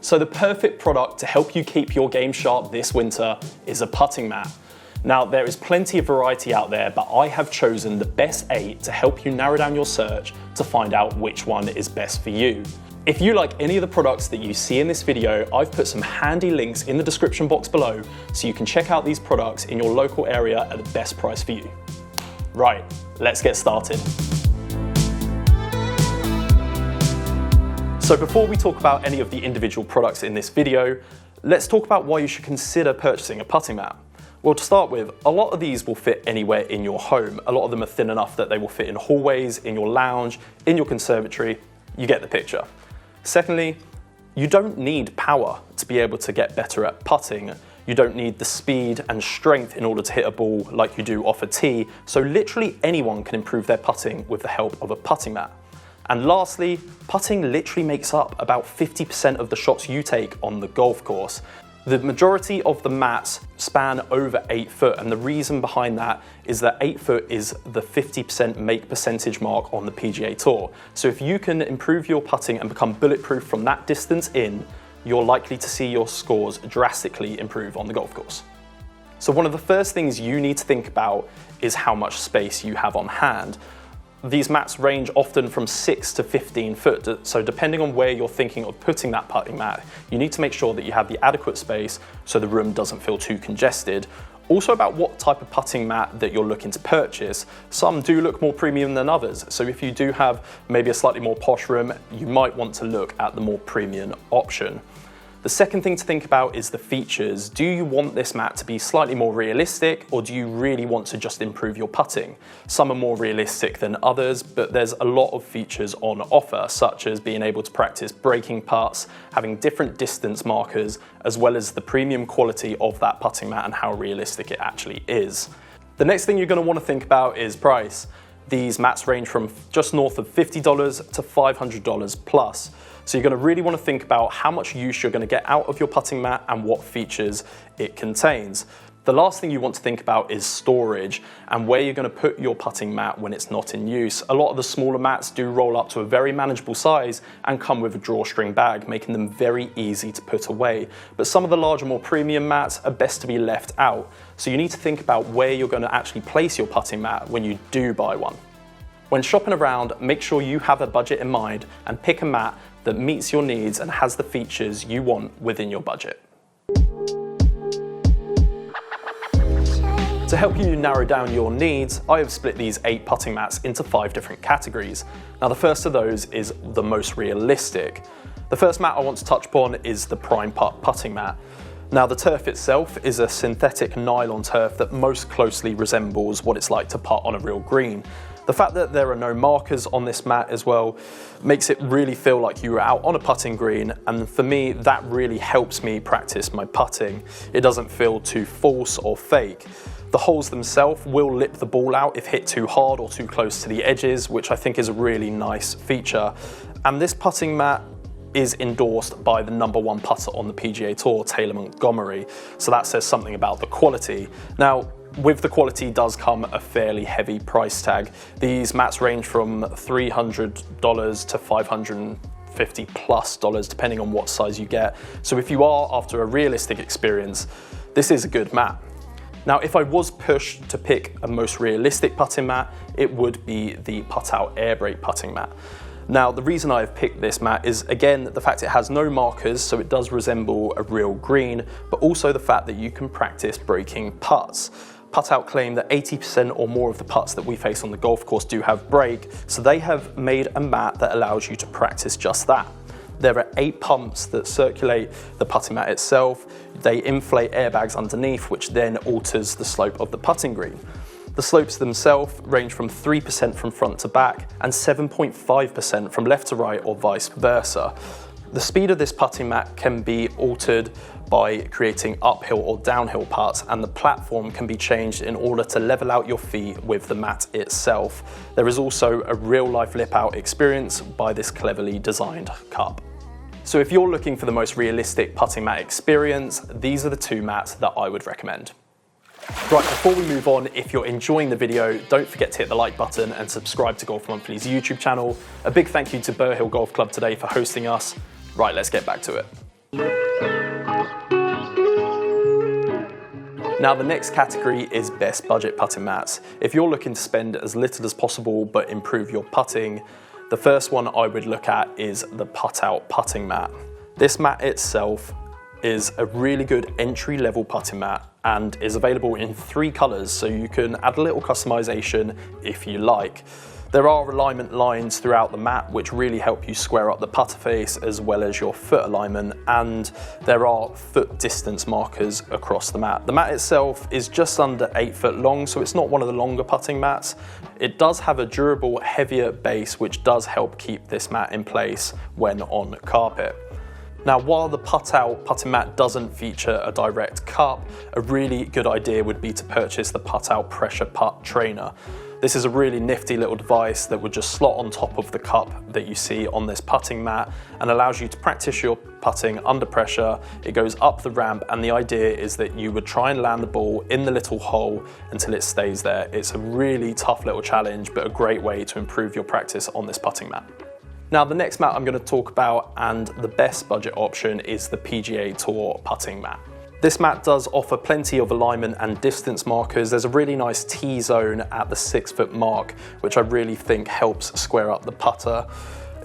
So the perfect product to help you keep your game sharp this winter is a putting mat. Now, there is plenty of variety out there, but I have chosen the best 8 to help you narrow down your search to find out which one is best for you. If you like any of the products that you see in this video, I've put some handy links in the description box below so you can check out these products in your local area at the best price for you. Right, let's get started. So before we talk about any of the individual products in this video, let's talk about why you should consider purchasing a putting mat. Well, to start with, a lot of these will fit anywhere in your home. A lot of them are thin enough that they will fit in hallways, in your lounge, in your conservatory. You get the picture. Secondly, you don't need power to be able to get better at putting. You don't need the speed and strength in order to hit a ball like you do off a tee. So literally anyone can improve their putting with the help of a putting mat. And lastly, putting literally makes up about 50% of the shots you take on the golf course. The majority of the mats span over 8 foot, and the reason behind that is that 8 foot is the 50% make percentage mark on the PGA Tour. So if you can improve your putting and become bulletproof from that distance in, you're likely to see your scores drastically improve on the golf course. So one of the first things you need to think about is how much space you have on hand. These mats range often from 6 to 15 foot, so depending on where you're thinking of putting that putting mat, you need to make sure that you have the adequate space so the room doesn't feel too congested. Also about what type of putting mat that you're looking to purchase. Some do look more premium than others, so if you do have maybe a slightly more posh room, you might want to look at the more premium option. The second thing to think about is the features. Do you want this mat to be slightly more realistic, or do you really want to just improve your putting? Some are more realistic than others, but there's a lot of features on offer, such as being able to practice breaking putts, having different distance markers, as well as the premium quality of that putting mat and how realistic it actually is. The next thing you're going to want to think about is price. These mats range from just north of $50 to $500 plus. So you're going to really want to think about how much use you're going to get out of your putting mat and what features it contains. The last thing you want to think about is storage and where you're going to put your putting mat when it's not in use. A lot of the smaller mats do roll up to a very manageable size and come with a drawstring bag, making them very easy to put away. But some of the larger, more premium mats are best to be left out. So you need to think about where you're going to actually place your putting mat when you do buy one. When shopping around, make sure you have a budget in mind and pick a mat that meets your needs and has the features you want within your budget. To help you narrow down your needs, I have split these 8 putting mats into 5 different categories. Now the first of those is the most realistic. The first mat I want to touch upon is the Prime Putt putting mat. Now the turf itself is a synthetic nylon turf that most closely resembles what it's like to putt on a real green. The fact that there are no markers on this mat as well makes it really feel like you are out on a putting green, and for me that really helps me practice my putting. It doesn't feel too false or fake. The holes themselves will lip the ball out if hit too hard or too close to the edges, which I think is a really nice feature. And this putting mat is endorsed by the #1 putter on the PGA Tour, Taylor Montgomery, so that says something about the quality. Now, with the quality does come a fairly heavy price tag. These mats range from $300 to $550 plus, depending on what size you get. So if you are after a realistic experience, this is a good mat. Now, if I was pushed to pick a most realistic putting mat, it would be the Putout Airbrake putting mat. Now, the reason I've picked this mat is, again, the fact it has no markers, so it does resemble a real green, but also the fact that you can practice breaking putts. Putout claim that 80% or more of the putts that we face on the golf course do have break, so they have made a mat that allows you to practice just that. There are 8 pumps that circulate the putting mat itself. They inflate airbags underneath, which then alters the slope of the putting green. The slopes themselves range from 3% from front to back and 7.5% from left to right or vice versa. The speed of this putting mat can be altered by creating uphill or downhill putts, and the platform can be changed in order to level out your feet with the mat itself. There is also a real-life lip-out experience by this cleverly designed cup. So if you're looking for the most realistic putting mat experience, these are the 2 mats that I would recommend. Right, before we move on, if you're enjoying the video, don't forget to hit the like button and subscribe to Golf Monthly's YouTube channel. A big thank you to Burr Hill Golf Club today for hosting us. Right, let's get back to it. Now the next category is best budget putting mats. If you're looking to spend as little as possible but improve your putting, the first one I would look at is the Putout putting mat. This mat itself is a really good entry-level putting mat and is available in 3 colours, so you can add a little customization if you like. There are alignment lines throughout the mat which really help you square up the putter face as well as your foot alignment, and there are foot distance markers across the mat. The mat itself is just under 8 foot long, so it's not one of the longer putting mats. It does have a durable, heavier base which does help keep this mat in place when on carpet. Now, while the Putout putting mat doesn't feature a direct cup, a really good idea would be to purchase the Putout Pressure Putt Trainer. This is a really nifty little device that would just slot on top of the cup that you see on this putting mat and allows you to practice your putting under pressure. It goes up the ramp, and the idea is that you would try and land the ball in the little hole until it stays there. It's a really tough little challenge, but a great way to improve your practice on this putting mat. Now, the next mat I'm going to talk about, and the best budget option, is the PGA Tour putting mat. This mat does offer plenty of alignment and distance markers. There's a really nice T-zone at the 6 foot mark, which I really think helps square up the putter.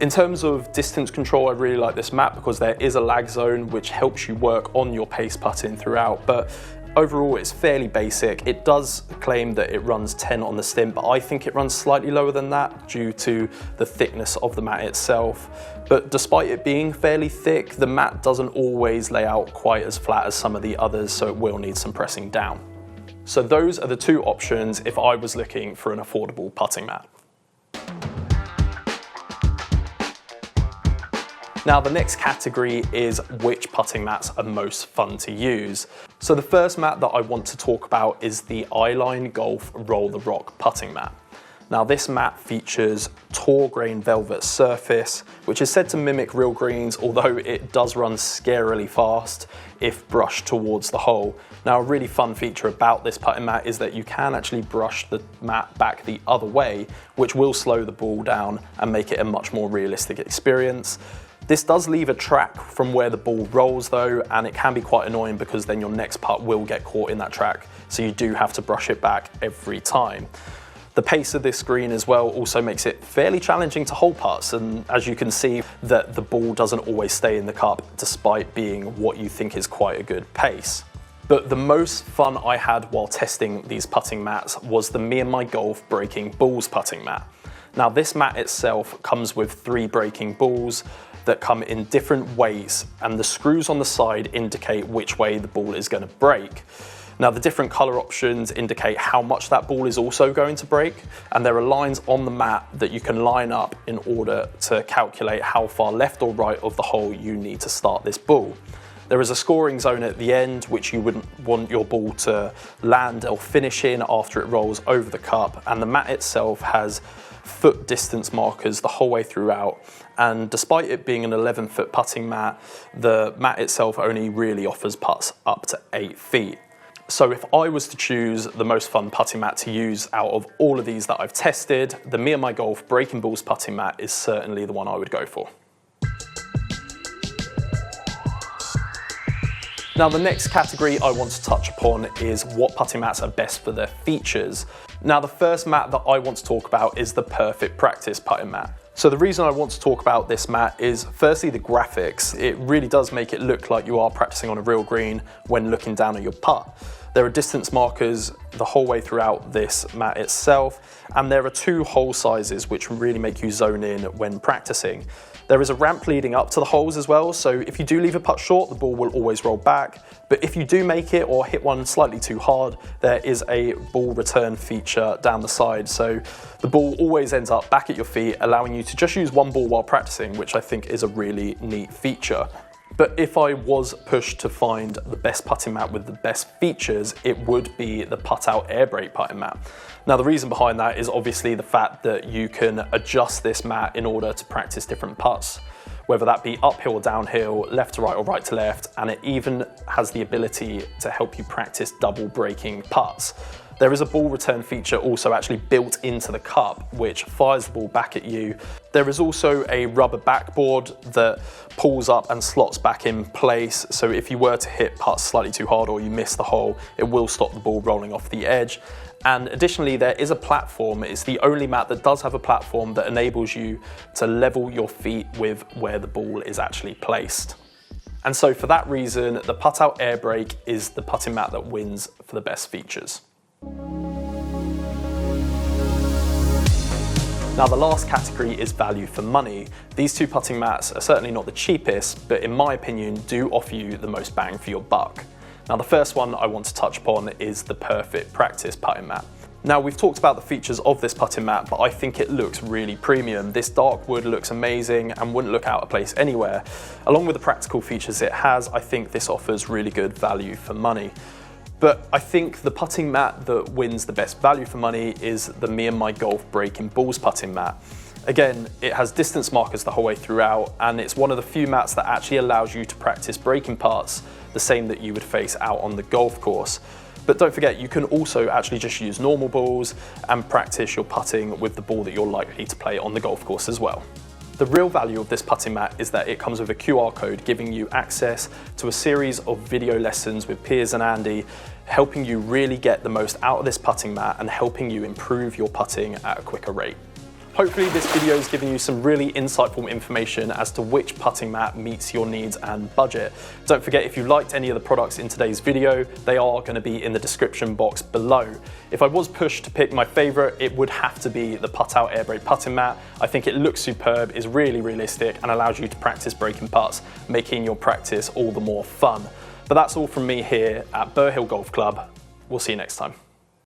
In terms of distance control, I really like this mat because there is a lag zone which helps you work on your pace putting throughout, but overall it's fairly basic. It does claim that it runs 10 on the stimp, but I think it runs slightly lower than that due to the thickness of the mat itself. But despite it being fairly thick, the mat doesn't always lay out quite as flat as some of the others, so it will need some pressing down. So those are the 2 options if I was looking for an affordable putting mat. Now the next category is which putting mats are most fun to use. So the first mat that I want to talk about is the Eyeline Golf Roll the Rock putting mat. Now this mat features tour grain velvet surface, which is said to mimic real greens, although it does run scarily fast if brushed towards the hole. Now, a really fun feature about this putting mat is that you can actually brush the mat back the other way, which will slow the ball down and make it a much more realistic experience. This does leave a track from where the ball rolls though, and it can be quite annoying because then your next putt will get caught in that track, so you do have to brush it back every time. The pace of this green as well also makes it fairly challenging to hole putts, and as you can see that the ball doesn't always stay in the cup despite being what you think is quite a good pace. But the most fun I had while testing these putting mats was the Me and My Golf Breaking Balls putting mat. Now this mat itself comes with 3 breaking balls that come in different ways, and the screws on the side indicate which way the ball is going to break. Now the different colour options indicate how much that ball is also going to break, and there are lines on the mat that you can line up in order to calculate how far left or right of the hole you need to start this ball. There is a scoring zone at the end which you wouldn't want your ball to land or finish in after it rolls over the cup, and the mat itself has foot distance markers the whole way throughout, and despite it being an 11 foot putting mat, the mat itself only really offers putts up to 8 feet. So if I was to choose the most fun putting mat to use out of all of these that I've tested, the Me and My Golf Breaking Balls putting mat is certainly the one I would go for. Now the next category I want to touch upon is what putting mats are best for their features. Now the first mat that I want to talk about is the Perfect Practice putting mat. So the reason I want to talk about this mat is firstly the graphics. It really does make it look like you are practicing on a real green when looking down at your putt. There are distance markers the whole way throughout this mat itself, and there are 2 hole sizes which really make you zone in when practicing. There is a ramp leading up to the holes as well, so if you do leave a putt short, the ball will always roll back. But if you do make it or hit one slightly too hard, there is a ball return feature down the side. So the ball always ends up back at your feet, allowing you to just use one ball while practicing, which I think is a really neat feature. But if I was pushed to find the best putting mat with the best features, it would be the Putout Air Brake putting mat. Now the reason behind that is obviously the fact that you can adjust this mat in order to practice different putts, whether that be uphill or downhill, left to right or right to left, and it even has the ability to help you practice double breaking putts. There is a ball return feature also actually built into the cup, which fires the ball back at you. There is also a rubber backboard that pulls up and slots back in place, so if you were to hit putts slightly too hard or you miss the hole, it will stop the ball rolling off the edge. And additionally, there is a platform. It's the only mat that does have a platform that enables you to level your feet with where the ball is actually placed. And so for that reason, the Putout Airbrake is the putting mat that wins for the best features. Now the last category is value for money. These two putting mats are certainly not the cheapest, but in my opinion do offer you the most bang for your buck. Now the first one I want to touch upon is the Perfect Practice putting mat. Now we've talked about the features of this putting mat, but I think it looks really premium. This dark wood looks amazing and wouldn't look out of place anywhere. Along with the practical features it has, I think this offers really good value for money. But I think the putting mat that wins the best value for money is the Me and My Golf Breaking Balls putting mat. Again, it has distance markers the whole way throughout, and it's one of the few mats that actually allows you to practice breaking putts the same that you would face out on the golf course. But don't forget, you can also actually just use normal balls and practice your putting with the ball that you're likely to play on the golf course as well. The real value of this putting mat is that it comes with a QR code giving you access to a series of video lessons with Piers and Andy, helping you really get the most out of this putting mat and helping you improve your putting at a quicker rate. Hopefully this video has given you some really insightful information as to which putting mat meets your needs and budget. Don't forget, if you liked any of the products in today's video, they are going to be in the description box below. If I was pushed to pick my favourite, it would have to be the Putout Airbrake putting mat. I think it looks superb, is really realistic and allows you to practice breaking putts, making your practice all the more fun. But that's all from me here at Burhill Golf Club. We'll see you next time.